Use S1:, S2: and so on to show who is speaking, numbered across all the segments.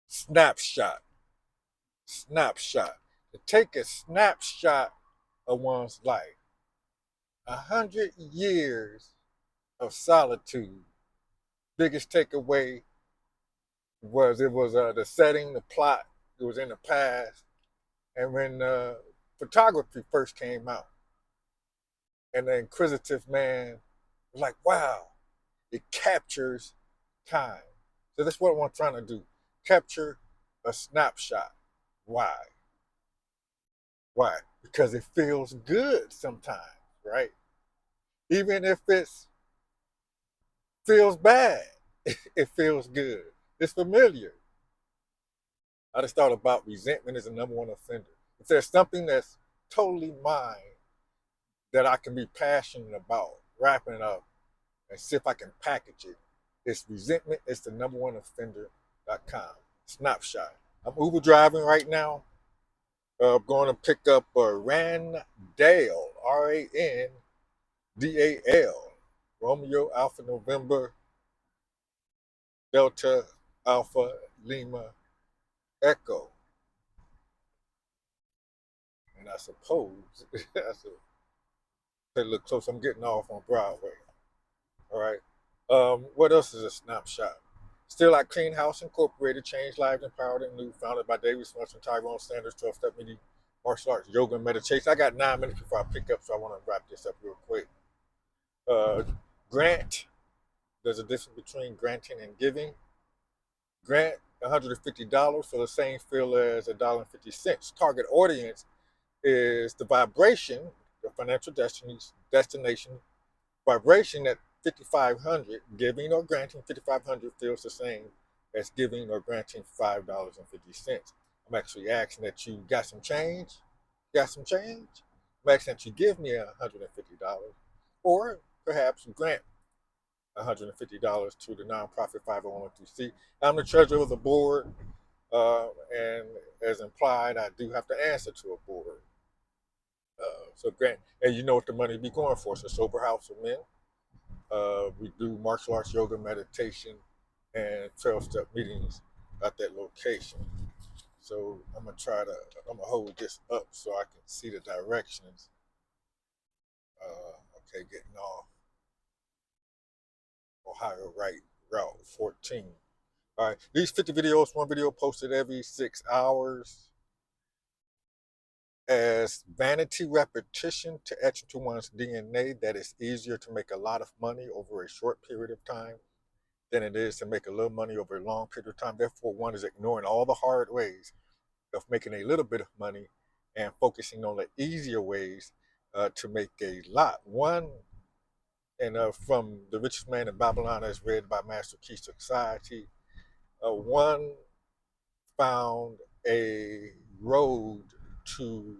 S1: Snapshot. Snapshot. To take a snapshot of one's life. 100 years of solitude. Biggest takeaway was it was the setting, the plot. It was in the past, and when photography first came out, and the inquisitive man was like, "Wow, it captures time." So that's what I'm trying to do: capture a snapshot. Why? Why? Because it feels good sometimes, right? Even if it feels bad, it feels good. It's familiar. I just thought about resentment as a number one offender. If there's something that's totally mine that I can be passionate about, wrapping it up and see if I can package it, it's resentment. It's the number one offender.com. Snapshot. I'm Uber driving right now. I'm going to pick up Randall, Randal, Romeo Alpha November Delta Alpha Lima Echo. And I suppose that's a look close. I'm getting off on Broadway. All right. What else is a snapshot? Still like Clean House Incorporated, Change Lives Empowered and New, founded by David Smith and Tyrone Sanders, 12-step meeting, martial arts, yoga, and meditation. I got 9 minutes before I pick up, so I want to wrap this up real quick. Uh, Grant, there's a difference between granting and giving. Grant, $150 for the same feel as $1.50. Target audience is the vibration, the financial destination vibration at 5,500. Giving or granting 5,500 feels the same as giving or granting $5.50. I'm actually asking that you got some change. Got some change? I'm asking that you give me $150, or perhaps grant $150 to the nonprofit 501c. I'm the treasurer of the board, and as implied, I do have to answer to a board. So grant, and you know what the money be going for. So sober house of men. We do martial arts, yoga, meditation, and 12-step meetings at that location. So I'm gonna hold this up so I can see the directions. Okay, getting off Ohio right route 14. All right, these 50 videos, one video posted every 6 hours as vanity repetition to etch into one's DNA that it's easier to make a lot of money over a short period of time than it is to make a little money over a long period of time. Therefore, one is ignoring all the hard ways of making a little bit of money and focusing on the easier ways to make a lot. One, and from The Richest Man in Babylon, as read by Master Key Society, one found a road to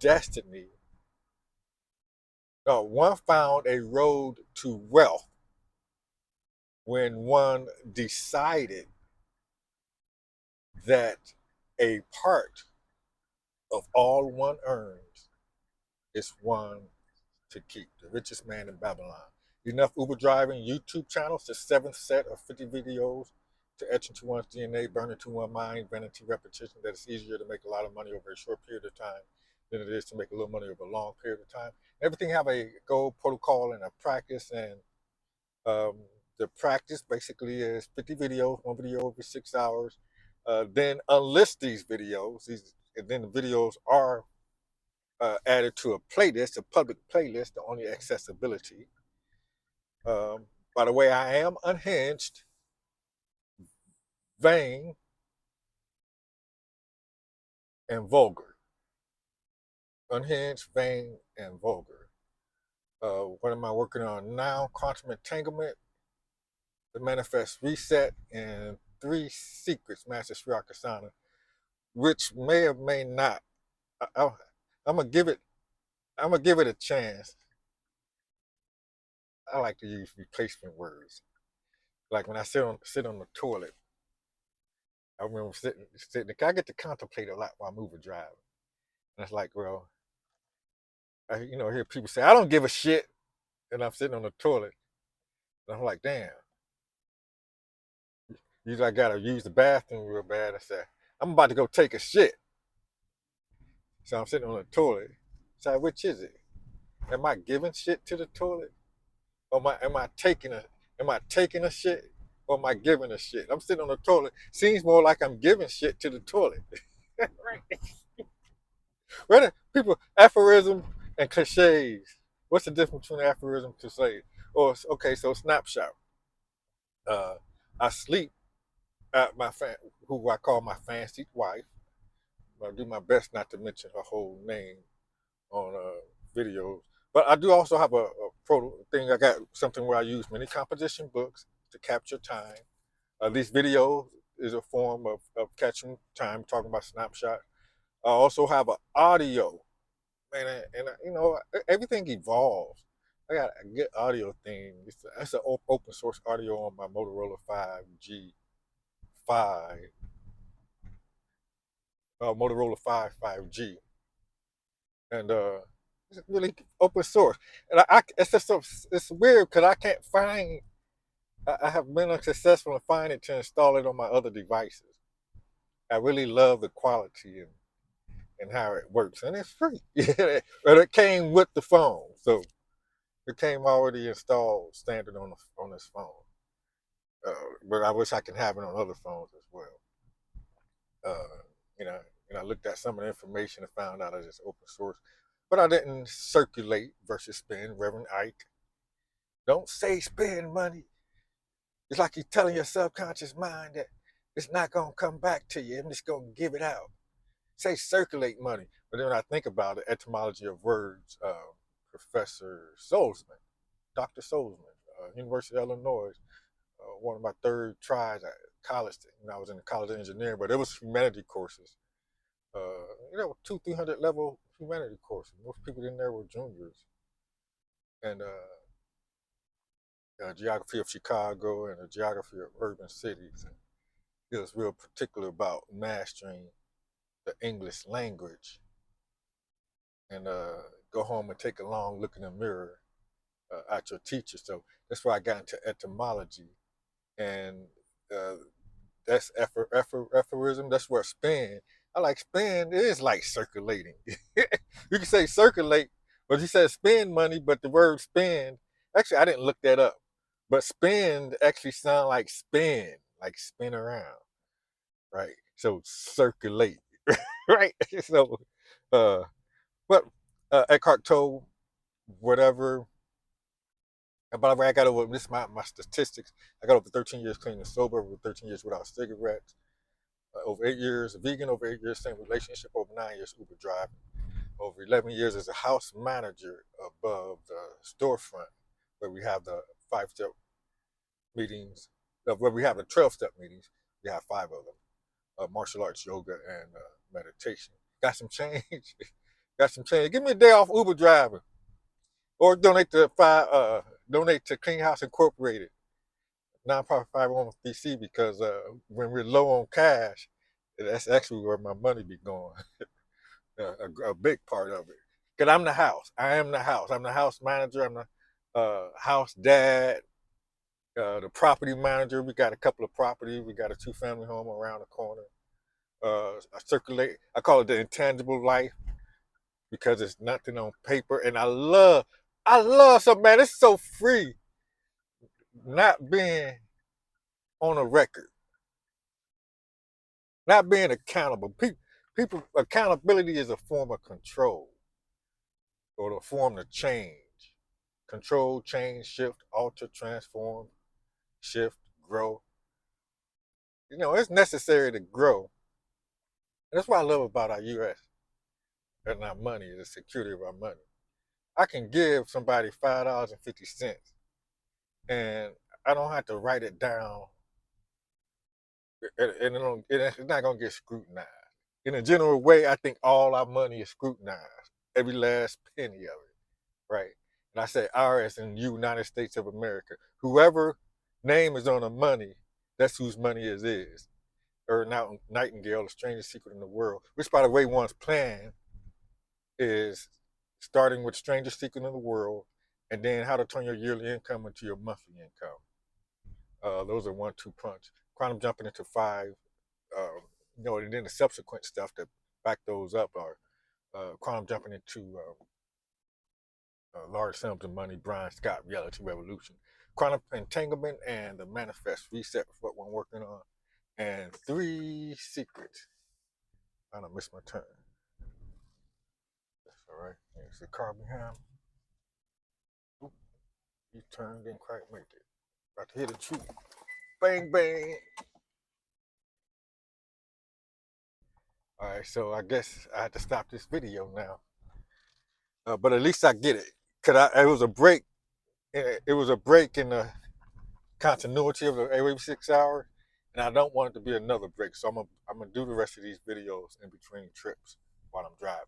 S1: destiny. No, one found a road to wealth when one decided that a part of all one earns is one to keep. The Richest Man in Babylon. Enough Uber driving YouTube channels, the seventh set of 50 videos to etch into one's DNA, burn into one's mind, vanity repetition, that it's easier to make a lot of money over a short period of time than it is to make a little money over a long period of time. Everything have a goal, protocol, and a practice, and um, the practice basically is 50 videos, one video every 6 hours. Then unlist these videos. And then the videos are added to a playlist, a public playlist, the only accessibility. By the way, I am unhinged, vain, and vulgar. Unhinged, vain, and vulgar. What am I working on now? Quantum entanglement, the manifest reset, and three secrets, Master Sri Akasana, which may or may not. I'm gonna give it. I'm gonna give it a chance. I like to use replacement words. Like when I sit on the toilet, I remember sitting. I get to contemplate a lot while I'm Uber driving. And it's like, well, hear people say, I don't give a shit. And I'm sitting on the toilet. And I'm like, damn, Usually I gotta use the bathroom real bad. I say, I'm about to go take a shit. So I'm sitting on the toilet. So which is it? Am I giving shit to the toilet? Or am I taking a shit? Or am I giving a shit? I'm sitting on the toilet. Seems more like I'm giving shit to the toilet. Right. Where the people aphorism and cliches. What's the difference between aphorism and cliche? Or okay, so snapshot. Uh, I sleep at who I call my fancy wife. I do my best not to mention her whole name on videos. But I do also have a pro thing. I got something where I use many composition books to capture time. These videos is a form of catching time, talking about snapshot. I also have an audio, man, and you know everything evolves. I got a good audio thing. It's an open source audio on my Motorola 5, Motorola 5G, and it's really open source. And it's just so it's weird because I can't find. I have been unsuccessful in finding to install it on my other devices. I really love the quality and how it works, and it's free. But it came with the phone, so it came already installed standard on this phone. But I wish I could have it on other phones as well. Uh, you know, and I looked at some of the information and found out that it's open source, but I didn't circulate versus spend. Reverend Ike, don't say spend money. It's like you're telling your subconscious mind that it's not gonna come back to you. I'm just gonna give it out. Say circulate money, but then when I think about the etymology of words, Professor Solzman, Dr. Solzman, University of Illinois, one of my third tries at college. I was in the college of engineering, but it was humanity courses. Two, 300 level humanity courses. Most people in there were juniors, and geography of Chicago and the geography of urban cities. And he was real particular about mastering the English language and go home and take a long look in the mirror at your teacher. So that's why I got into etymology, and uh, that's aphorism. That's where spin. I like spin. It is like circulating. You can say circulate, but you said spend money. But the word spend, actually, I didn't look that up. But spend actually sound like spin around, right? So circulate, right? So, uh, but Eckhart Tolle, whatever. By the way, I got over this my statistics. I got over 13 years clean and sober, over 13 years without cigarettes, over 8 years vegan, over 8 years same relationship, over 9 years Uber driving, over 11 years as a house manager above the storefront where we have the 5 step meetings, where we have the 12 step meetings. We have 5 of them: martial arts, yoga, and meditation. Got some change. Got some change. Give me a day off Uber driving, or donate to Clean House Incorporated, nonprofit 501c, because when we're low on cash, that's actually where my money be going. A big part of it. Because I'm the house. I am the house. I'm the house manager. I'm the house dad, the property manager. We got a couple of properties. We got a 2-family home around the corner. I circulate. I call it the intangible life because it's nothing on paper. And I love something, man. It's so free not being on a record, not being accountable. People accountability is a form of control or a form of change. Control, change, shift, alter, transform, shift, grow. It's necessary to grow. And that's what I love about our U.S. and our money, the security of our money. I can give somebody $5.50, and I don't have to write it down, and it's not gonna get scrutinized. In a general way, I think all our money is scrutinized, every last penny of it, right? And I say ours in United States of America. Whoever name is on the money, that's whose money it is. Or Nightingale, The Strangest Secret in the World, which, by the way, one's plan is starting with Strangest Secret in the World, and then how to turn your yearly income into your monthly income. Those are 1-2 punch. quantum jumping into 5, and then the subsequent stuff that back those up are quantum jumping into large sums of money, Brian Scott, reality revolution, quantum entanglement, and the manifest reset is what we're working on, and 3 secrets. I don't miss my turn. That's all right. There's the car behind. Oop, you turned, didn't quite make it. About to hit a tree. Bang, bang. All right, so I guess I had to stop this video now. But at least I get it. It was a break. It was a break in the continuity of the every 6 hours, and I don't want it to be another break. So I'm gonna do the rest of these videos in between trips while I'm driving.